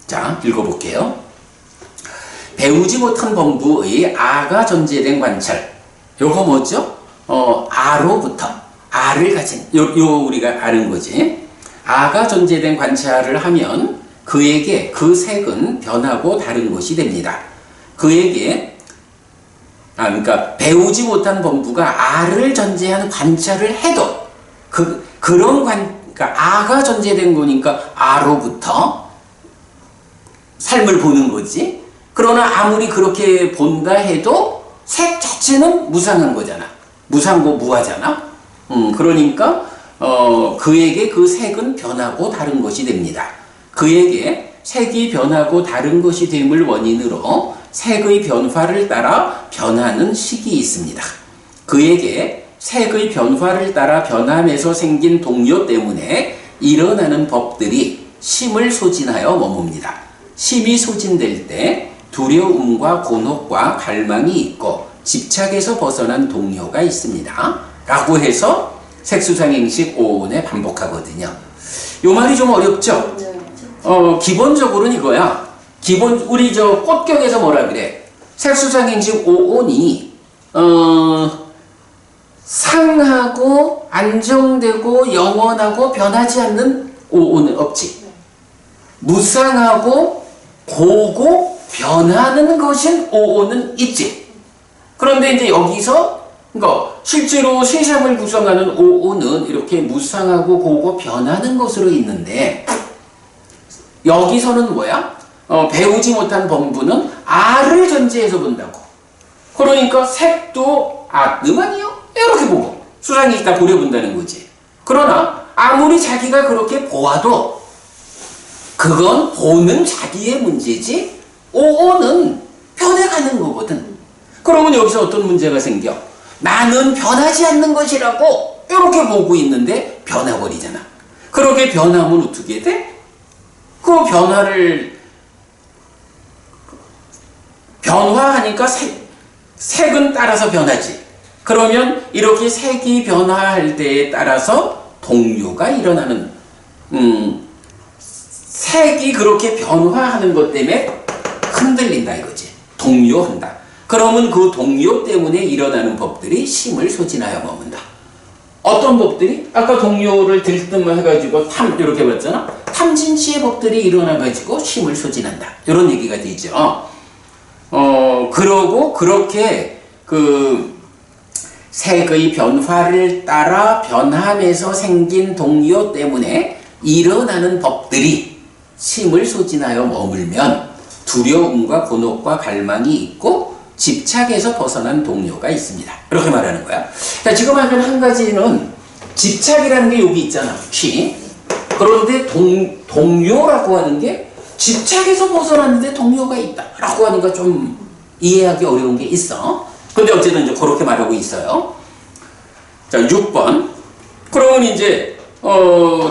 자, 읽어볼게요. 배우지 못한 범부의 아가 전제된 관찰. 요거 뭐죠? 아로부터 아를 가진 요 우리가 아는 거지. 아가 전제된 관찰을 하면 그에게 그 색은 변하고 다른 것이 됩니다. 그에게 그러니까 배우지 못한 범부가 아를 전제한 관찰을 해도 그러니까 아가 전제된 거니까 아로부터 삶을 보는 거지. 그러나 아무리 그렇게 본다 해도 색 자체는 무상한 거잖아. 무상고 무하잖아. 그러니까 그에게 그 색은 변하고 다른 것이 됩니다. 그에게 색이 변하고 다른 것이 됨을 원인으로 색의 변화를 따라 변하는 식이 있습니다. 그에게 색의 변화를 따라 변함에서 생긴 동요 때문에 일어나는 법들이 심을 소진하여 머뭅니다. 심이 소진될 때 두려움과 곤혹과 갈망이 있고 집착에서 벗어난 동요가 있습니다. 라고 해서 색수상행식 5온에 반복하거든요. 요 말이 좀 어렵죠? 기본적으로는 이거야. 우리 저 꽃경에서 뭐라 그래? 색수상행식 5온이 상하고 안정되고 영원하고 변하지 않는 5온은 없지. 무상하고 고고 변하는 것인 5온은 있지. 그런데 이제 여기서 그러니까 실제로 세상을 구성하는 5온은 이렇게 무상하고 고고 변하는 것으로 있는데 여기서는 뭐야? 배우지 못한 범부는 아를 전제해서 본다고. 그러니까 색도 음아니요? 이렇게 보고 수상이 다 고려본다는 거지. 그러나 아무리 자기가 그렇게 보아도 그건 보는 자기의 문제지 5온은 변해가는 거거든. 그러면 여기서 어떤 문제가 생겨? 나는 변하지 않는 것이라고 이렇게 보고 있는데 변해버리잖아. 그렇게 변하면 어떻게 돼? 그 변화하니까 색은 따라서 변하지. 그러면 이렇게 색이 변화할 때에 따라서 동요가 일어나는 색이 그렇게 변화하는 것 때문에 흔들린다 이거지. 동요한다. 그러면 그 동요 때문에 일어나는 법들이 심을 소진하여 머문다. 어떤 법들이? 아까 동요를 들뜸해가지고 이렇게 봤잖아. 탐진치의 법들이 일어나가지고 심을 소진한다. 이런 얘기가 되죠. 그러고 그렇게 색의 변화를 따라 변함에서 생긴 동요 때문에 일어나는 법들이 심을 소진하여 머물면 두려움과 곤혹과 갈망이 있고 집착에서 벗어난 동요가 있습니다. 이렇게 말하는 거야. 자, 지금 하는 한 가지는 집착이라는 게 여기 있잖아. 취. 그런데 동요라고 하는 게 집착에서 벗어났는데 동요가 있다 라고 하니까 좀 이해하기 어려운 게 있어. 근데 어쨌든 이제 그렇게 말하고 있어요. 자, 6번. 그러면 이제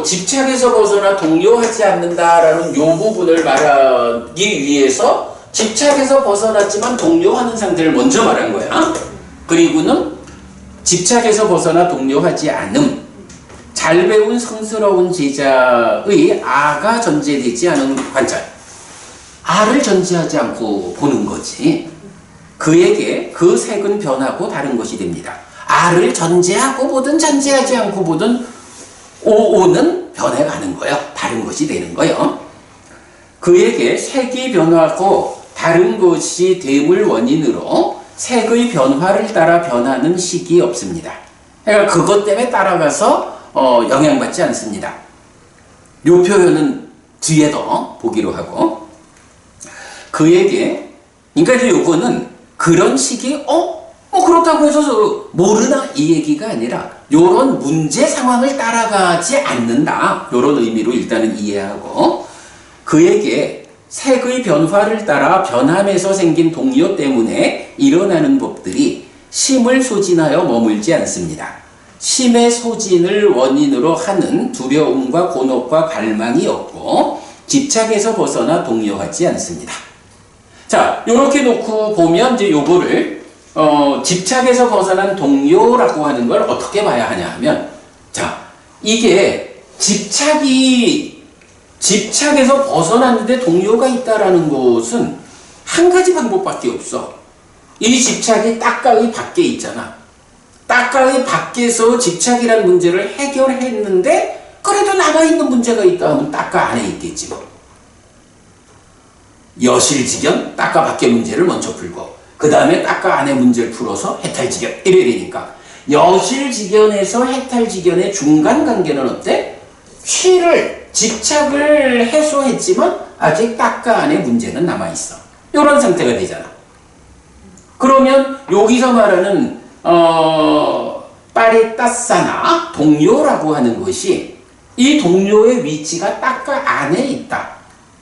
집착에서 벗어나 동요하지 않는다라는 요 부분을 말하기 위해서 집착에서 벗어났지만 동요하는 상태를 먼저 말한 거야. 그리고는 집착에서 벗어나 동요하지 않음. 잘 배운 성스러운 제자의 아가 전제되지 않은 관찰. 아를 전제하지 않고 보는 거지. 그에게 그 색은 변하고 다른 것이 됩니다. 아를 전제하고 보든 전제하지 않고 보든 오는 변해가는 거예요. 다른 것이 되는 거예요. 그에게 색이 변하고 다른 것이 됨을 원인으로 색의 변화를 따라 변하는 식이 없습니다. 그러니까 그것 때문에 따라가서 영향받지 않습니다. 요 표현은 뒤에도 보기로 하고, 그에게, 그러니까 이제 요거는 그런 식이 그렇다고 해서 모르나 이 얘기가 아니라 요런 문제 상황을 따라가지 않는다, 요런 의미로 일단은 이해하고, 그에게 색의 변화를 따라 변함에서 생긴 동요 때문에 일어나는 법들이 심을 소진하여 머물지 않습니다. 심의 소진을 원인으로 하는 두려움과 곤혹과 갈망이 없고 집착에서 벗어나 동요하지 않습니다. 자, 요렇게 놓고 보면 이제 요거를 집착에서 벗어난 동요라고 하는 걸 어떻게 봐야 하냐 하면, 자, 이게 집착에서 벗어났는데 동요가 있다라는 것은 한 가지 방법밖에 없어. 이 집착이 딱가의 밖에 있잖아. 딱가의 밖에서 집착이라는 문제를 해결했는데 그래도 남아있는 문제가 있다 하면 딱가 안에 있겠지 뭐. 여실지견 딱가 밖의 문제를 먼저 풀고 그 다음에 딱가 안의 문제를 풀어서 해탈지견 이래야 되니까, 여실지견에서 해탈지견의 중간관계는 어때? 집착을 해소했지만 아직 딱가 안의 문제는 남아있어. 이런 상태가 되잖아. 그러면 여기서 말하는 파리따사나 동요라고 하는 것이 이 동요의 위치가 딱가 안에 있다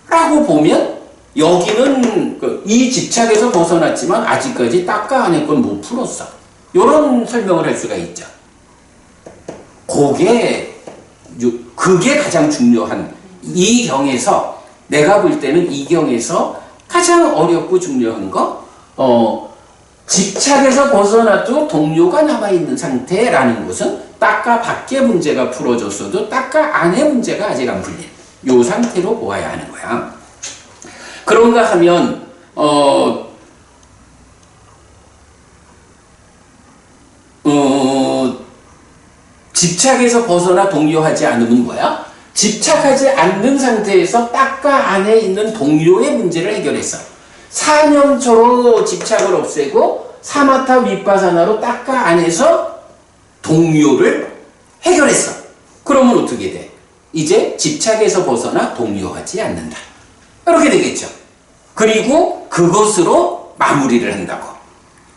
라고 보면, 여기는 이 집착에서 벗어났지만 아직까지 딱가 안에 건 못 풀었어. 이런 설명을 할 수가 있죠. 그게 가장 중요한, 이 경에서 내가 볼 때는 이 경에서 가장 어렵고 중요한 거, 집착에서 벗어나도 동요가 남아있는 상태라는 것은 딱가 밖의 문제가 풀어졌어도 딱가 안의 문제가 아직 안 풀린 요 상태로 보아야 하는 거야. 그런가 하면 집착에서 벗어나 동요하지 않으면 뭐야? 집착하지 않는 상태에서 딱가 안에 있는 동요의 문제를 해결했어. 사념초로 집착을 없애고 사마타 윗바사나로 딱가 안에서 동요를 해결했어. 그러면 어떻게 돼? 이제 집착에서 벗어나 동요하지 않는다. 이렇게 되겠죠. 그리고 그것으로 마무리를 한다고.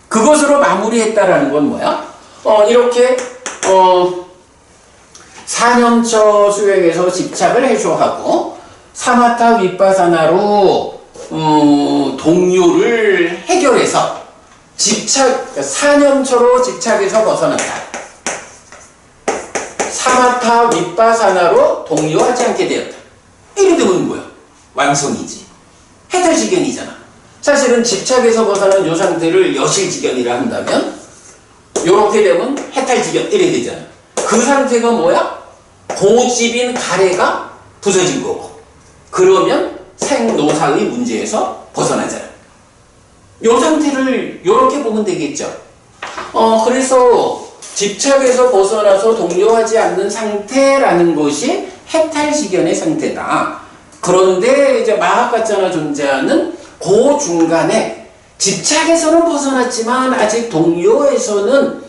그것으로 마무리했다라는 건 뭐야? 이렇게 사념처 수행에서 집착을 해소하고 사마타 윗바사나로 동요를 해결해서 사념처로 집착에서 벗어났다. 사마타 윗바사나로 동요하지 않게 되었다. 이래 되면 뭐야? 완성이지. 해탈지견이잖아. 사실은 집착에서 벗어난 요 상태를 여실지견이라 한다면 요렇게 되면 해탈지견 이래 되잖아. 그 상태가 뭐야? 고집인 가래가 부서진 거고, 그러면 생노사의 문제에서 벗어나잖아. 요 상태를 요렇게 보면 되겠죠. 그래서 집착에서 벗어나서 동요하지 않는 상태라는 것이 해탈지견의 상태다. 그런데 이제 마하가짜나 존재하는 그 중간에 집착에서는 벗어났지만 아직 동요에서는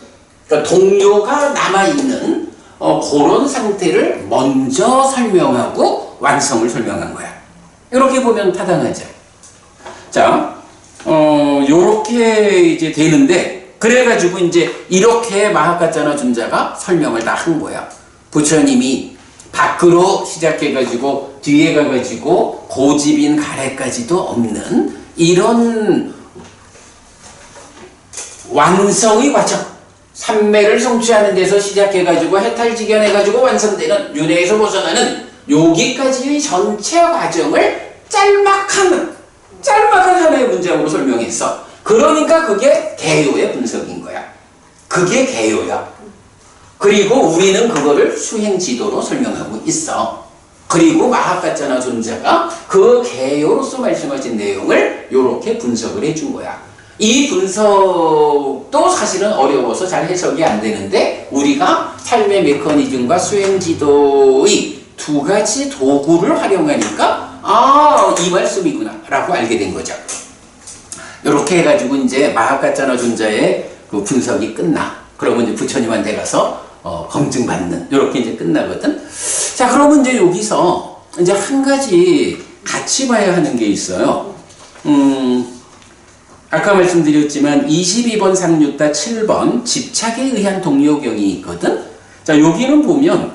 그러니까 동료가 남아있는 그런 상태를 먼저 설명하고 완성을 설명한 거야. 이렇게 보면 타당하죠. 자, 요렇게 이제 되는데, 그래가지고 이제 이렇게 마하카짜나 준자가 설명을 다 한 거야. 부처님이 밖으로 시작해가지고 뒤에 가가지고 고집인 가래까지도 없는 이런 완성의 과정, 삼매를 성취하는 데서 시작해가지고 해탈지견해가지고 완성되는 윤회에서 벗어나는 여기까지의 전체 과정을 짤막한 하나의 문장으로 설명했어. 그러니까 그게 개요의 분석인 거야. 그게 개요야. 그리고 우리는 그거를 수행지도로 설명하고 있어. 그리고 마하카짜나 존자가 그 개요로서 말씀하신 내용을 이렇게 분석을 해준 거야. 이 분석도 사실은 어려워서 잘 해석이 안 되는데, 우리가 삶의 메커니즘과 수행지도의 두 가지 도구를 활용하니까 이 말씀이구나 라고 알게 된 거죠. 이렇게 해가지고 이제 마하카짜나 존자의 그 분석이 끝나. 그러면 이제 부처님한테 가서 검증받는, 이렇게 이제 끝나거든. 자, 그러면 이제 여기서 이제 한 가지 같이 봐야 하는 게 있어요. 아까 말씀드렸지만 22번 상류타 7번 집착에 의한 동요경이 있거든. 자, 여기는 보면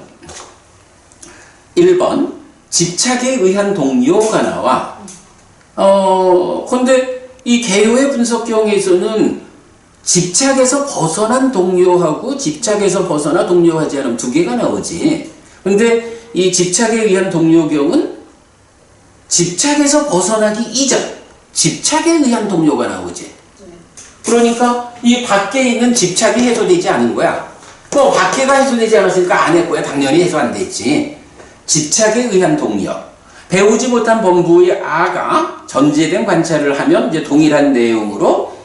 1번 집착에 의한 동요가 나와. 근데 이 개요의 분석경에서는 집착에서 벗어난 동요하고 집착에서 벗어나 동요하지 않으면 두 개가 나오지. 근데 이 집착에 의한 동요경은 집착에서 벗어나기 이전, 집착에 의한 동요가 나오지. 그러니까 이 밖에 있는 집착이 해소되지 않은 거야. 뭐 밖에가 해소되지 않았으니까 안에 거야. 당연히 해소 안 됐지. 집착에 의한 동요. 배우지 못한 범부의 아가 전제된 관찰을 하면 이제 동일한 내용으로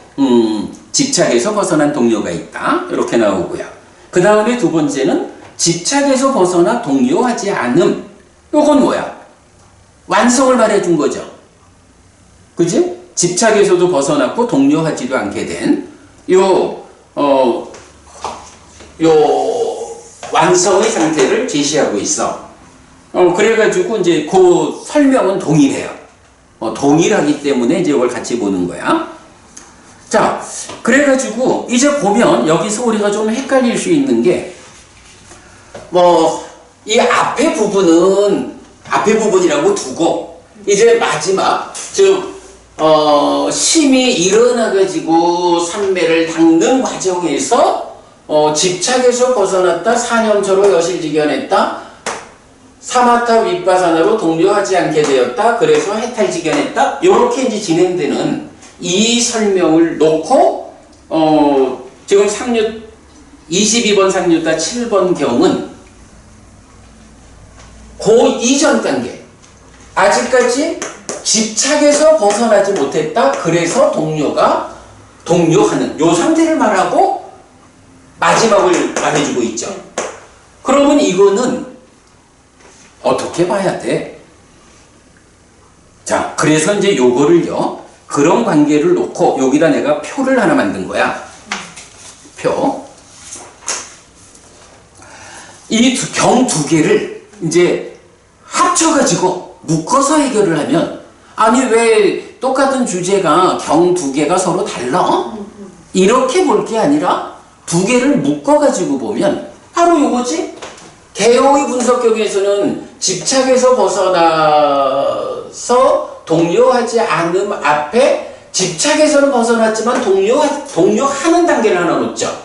집착에서 벗어난 동요가 있다. 이렇게 나오고요. 그 다음에 두 번째는 집착에서 벗어나 동요하지 않음. 이건 뭐야? 완성을 말해준 거죠. 그지? 집착에서도 벗어났고 동요하지도 않게 된 요 완성의 상태를 제시하고 있어. 그래가지고 이제 그 설명은 동일해요. 동일하기 때문에 이제 이걸 같이 보는 거야. 자, 그래가지고 이제 보면 여기서 우리가 좀 헷갈릴 수 있는 게, 이 앞에 부분이라고 두고 이제 마지막, 즉 심이 일어나가지고 삼매를 닦는 과정에서 집착에서 벗어났다, 사념처로 여실지견했다, 사마타 윗바사나로 동요하지 않게 되었다, 그래서 해탈지견했다, 요렇게 이제 진행되는 이 설명을 놓고 지금 22번 상류타 7번 경은 그 이전 단계, 아직까지 집착에서 벗어나지 못했다, 그래서 동요하는 요 상태를 말하고 마지막을 말해주고 있죠. 그러면 이거는 어떻게 봐야 돼? 자, 그래서 이제 요거를요, 그런 관계를 놓고 여기다 내가 표를 하나 만든 거야. 표. 이 경 두 개를 이제 합쳐가지고 묶어서 해결을 하면, 아니 왜 똑같은 주제가 경 두 개가 서로 달라? 이렇게 볼 게 아니라 두 개를 묶어가지고 보면 바로 요거지? 개요의 분석경에서는 집착에서 벗어나서 동요하지 않음 앞에 집착에서는 벗어났지만 동요하는 단계를 하나 놓죠.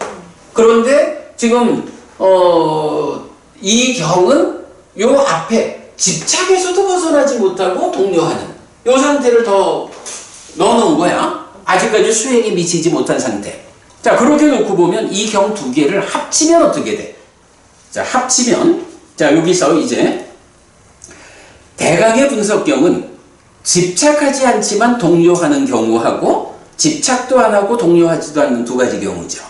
그런데 지금 이 경은 요 앞에 집착에서도 벗어나지 못하고 동요하는 요 상태를 더 넣어놓은 거야. 아직까지 수행에 미치지 못한 상태. 자, 그렇게 놓고 보면 이 경 두 개를 합치면 어떻게 돼? 자, 합치면, 자, 여기서 이제 대강의 분석경은 집착하지 않지만 동요하는 경우하고 집착도 안 하고 동요하지도 않는 두 가지 경우죠.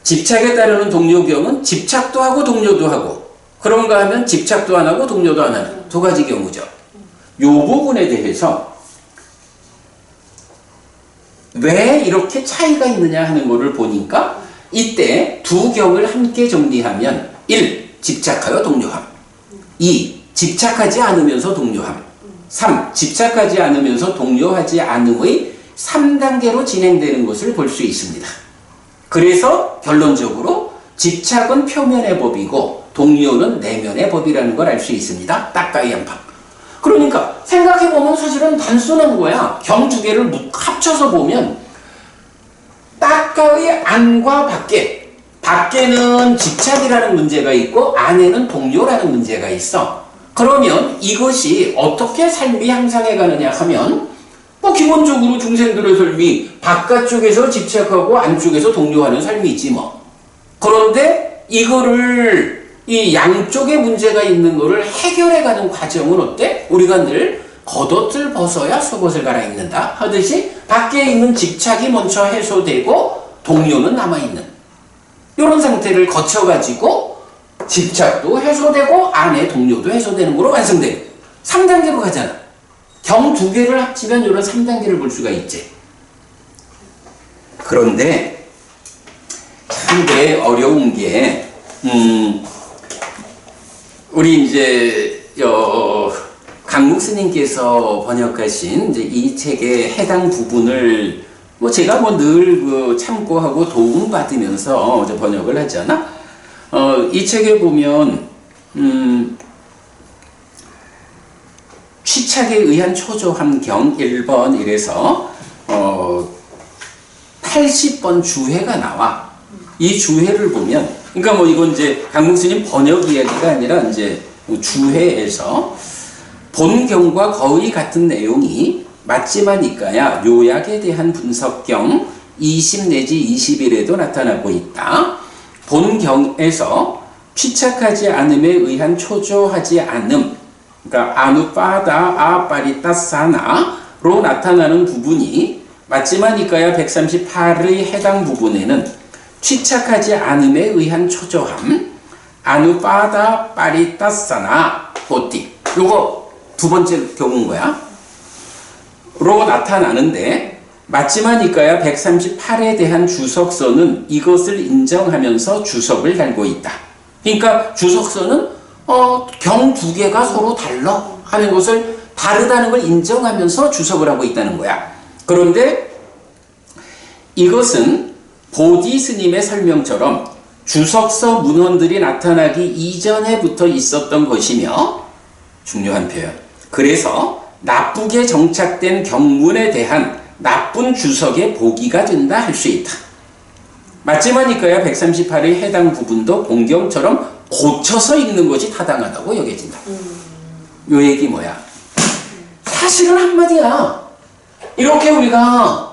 집착에 따르는 동요경은 집착도 하고 동요도 하고, 그런가 하면 집착도 안 하고 동요도 안 하는 두 가지 경우죠. 이 부분에 대해서 왜 이렇게 차이가 있느냐 하는 것을 보니까 이때 두 경을 함께 정리하면 1. 집착하여 동요함 2. 집착하지 않으면서 동요함 3. 집착하지 않으면서 동요하지 않음의 3단계로 진행되는 것을 볼 수 있습니다. 그래서 결론적으로 집착은 표면의 법이고 동요는 내면의 법이라는 걸 알 수 있습니다. 딱가이 양파. 그러니까 생각해보면 사실은 단순한 거야. 경 두 개를 합쳐서 보면 딱가의 안과 밖에, 밖에는 집착이라는 문제가 있고 안에는 동요라는 문제가 있어. 그러면 이것이 어떻게 삶이 향상해 가느냐 하면 뭐 기본적으로 중생들의 삶이 바깥쪽에서 집착하고 안쪽에서 동요하는 삶이 있지 뭐. 그런데 이거를 이 양쪽에 문제가 있는 거를 해결해 가는 과정은 어때? 우리가 늘 겉옷을 벗어야 속옷을 갈아입는다 하듯이 밖에 있는 집착이 먼저 해소되고 동요는 남아있는 이런 상태를 거쳐가지고 집착도 해소되고 안에 동요도 해소되는 거로 완성돼요. 3단계로 가잖아. 경 두 개를 합치면 이런 3단계를 볼 수가 있지. 그런데 참 어려운 게 우리 이제 강목 스님께서 번역하신 이제 이 책의 해당 부분을 뭐 제가 뭐 늘 참고하고 도움 받으면서 번역을 하잖아. 이 책에 보면 취착에 의한 초조함 경 1번 이래서 80번 주회가 나와. 이 주회를 보면 그러니까 뭐 이건 이제 강목 스님 번역 이야기가 아니라 이제 주회에서 본경과 거의 같은 내용이 맞지만 이까야 요약에 대한 분석경 20 내지 21에도 나타나고 있다. 본경에서 취착하지 않음에 의한 초조하지 않음, 그러니까 아누빠다 아빠리따사나로 나타나는 부분이 맞지만 이까야 138의 해당 부분에는 취착하지 않음에 의한 초조함, 아누빠다 빠리따사나 보티 요거 두 번째 경우인 거야. 로 나타나는데 맞지만 이까야 138에 대한 주석서는 이것을 인정하면서 주석을 달고 있다. 그러니까 주석서는 경 두 개가 서로 달라 하는 것을 다르다는 걸 인정하면서 주석을 하고 있다는 거야. 그런데 이것은 보디 스님의 설명처럼 주석서 문헌들이 나타나기 이전에부터 있었던 것이며 중요한 표현. 그래서 나쁘게 정착된 경문에 대한 나쁜 주석의 보기가 된다 할 수 있다. 맞지만 이거야 138의 해당 부분도 본경처럼 고쳐서 읽는 것이 타당하다고 여겨진다. 요 얘기 뭐야? 사실은 한마디야. 이렇게 우리가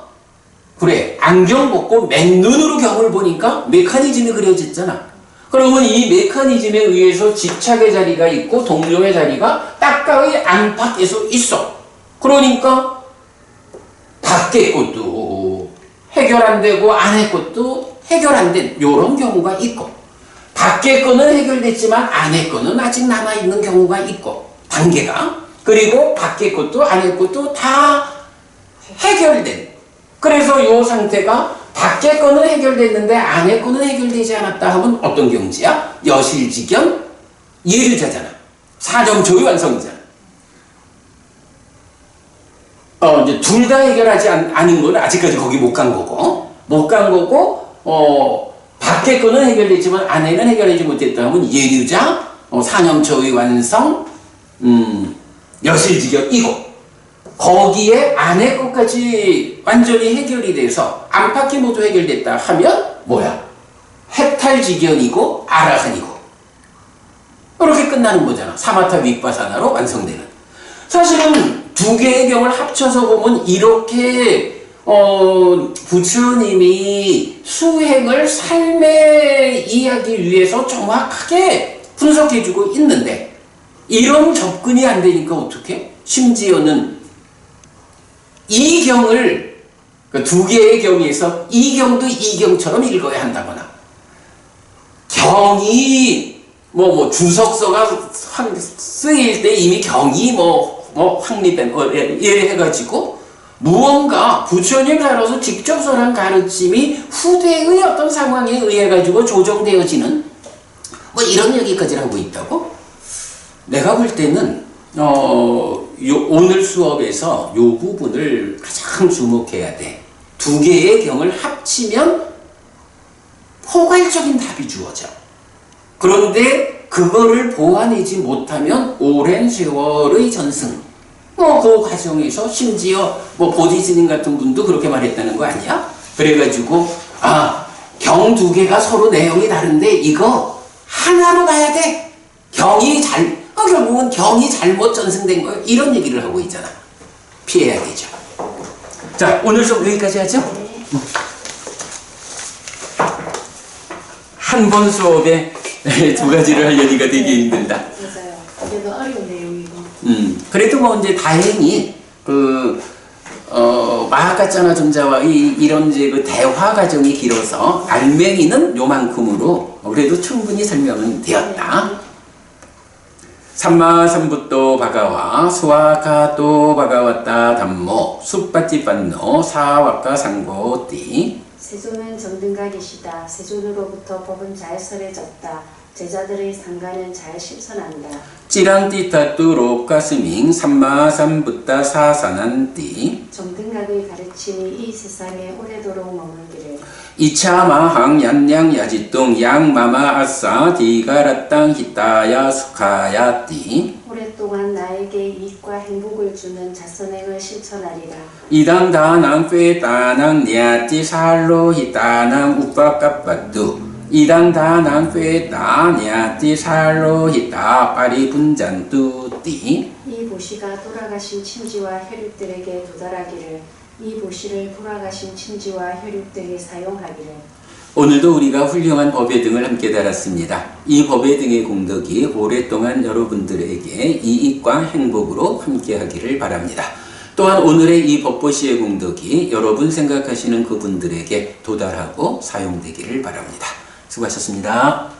그래 안경 벗고 맨눈으로 경을 보니까 메커니즘이 그려졌잖아. 그러면 이 메커니즘에 의해서 집착의 자리가 있고 동요의 자리가 딱가의 안팎에서 있어. 그러니까 밖의 것도 해결 안 되고 안의 것도 해결 안 된 이런 경우가 있고 밖의 거는 해결됐지만 안의 거는 아직 남아있는 경우가 있고 단계가 그리고 밖의 것도 안의 것도 다 해결된 그래서 이 상태가 밖의 거는 해결됐는데 안의 거는 해결되지 않았다 하면 어떤 경지야? 여실지경 예류자잖아. 사점초의 완성이잖아. 이제 둘 다 해결하지 않은 거는 아직까지 거기 못 간 거고 밖의 거는 해결됐지만 안에는 해결하지 못했다 하면 예류자 사념초의 완성 여실지경이고 거기에 안의 것까지 완전히 해결이 돼서 안팎이 모두 해결됐다 하면 뭐야? 해탈지견이고 아라한이고 이렇게 끝나는 거잖아. 사마타 윗바사나로 완성되는. 사실은 두 개의 경을 합쳐서 보면 이렇게 부처님이 수행을 삶의 이야기 위해서 정확하게 분석해주고 있는데 이런 접근이 안 되니까 어떻게? 심지어는 이 경을 두 개의 경에서 이 경도 이 경처럼 읽어야 한다거나 경이 주석서가 쓰일 때 이미 경이 확립된 이래 해가지고 무언가 부처님 살아서 직접 전한 가르침이 후대의 어떤 상황에 의해 가지고 조정되어지는 뭐 이런 얘기까지 하고 있다고? 내가 볼 때는 오늘 수업에서 이 부분을 가장 주목해야 돼. 두 개의 경을 합치면 포괄적인 답이 주어져. 그런데 그거를 보완하지 못하면 오랜 세월의 전승. 그 과정에서 심지어 보디스님 같은 분도 그렇게 말했다는 거 아니야? 그래가지고 경 두 개가 서로 내용이 다른데 이거 하나로 봐야 돼. 결국은 경이 잘못 전승된 거예요. 이런 얘기를 하고 있잖아. 피해야 되죠. 자, 오늘 수업 여기까지 하죠? 한 번 수업에 두 가지를 하려니까 되게 힘들다. 맞아요. 그래도 어려운 내용이고. 그래도 이제 다행히 마하가짜나 존자와의 이런 이제 그 대화 과정이 길어서 알맹이는 요만큼으로 그래도 충분히 설명은 되었다. 삼마삼부토 바가와 수와카토 바가와타 담모 숫바찌반노 사와카 상고띠. 세존은 정등가 계시다. 세존으로부터 법은 잘 설해졌다. 제자들의 상가는 잘 실천한다. 찌랑띠타뚜 로카스밍 삼마삼부타 사사난띠. 정등각의 가르침이 이 세상에 오래도록 머물기를. 이차마항 얀양 야지뚱 양마마 아싸 디가라땅 히타야 수카야띠. 오랫동안 나에게 이익과 행복을 주는 자선행을 실천하리라. 이당 다낭 페다낭 니아띠 살로 히타낭 우빠까빠뚜. 이당 다낭 페다 니아띠 살로 히타 파리 분잔뚜띠. 이 보시가 돌아가신 친지와 혈육들에게 도달하기를. 이 보시를 돌아가신 친지와 혈육들이 사용하기를. 오늘도 우리가 훌륭한 법의 등을 함께 달았습니다. 이 법의 등의 공덕이 오랫동안 여러분들에게 이익과 행복으로 함께 하기를 바랍니다. 또한 오늘의 이 법보시의 공덕이 여러분 생각하시는 그분들에게 도달하고 사용되기를 바랍니다. 수고하셨습니다.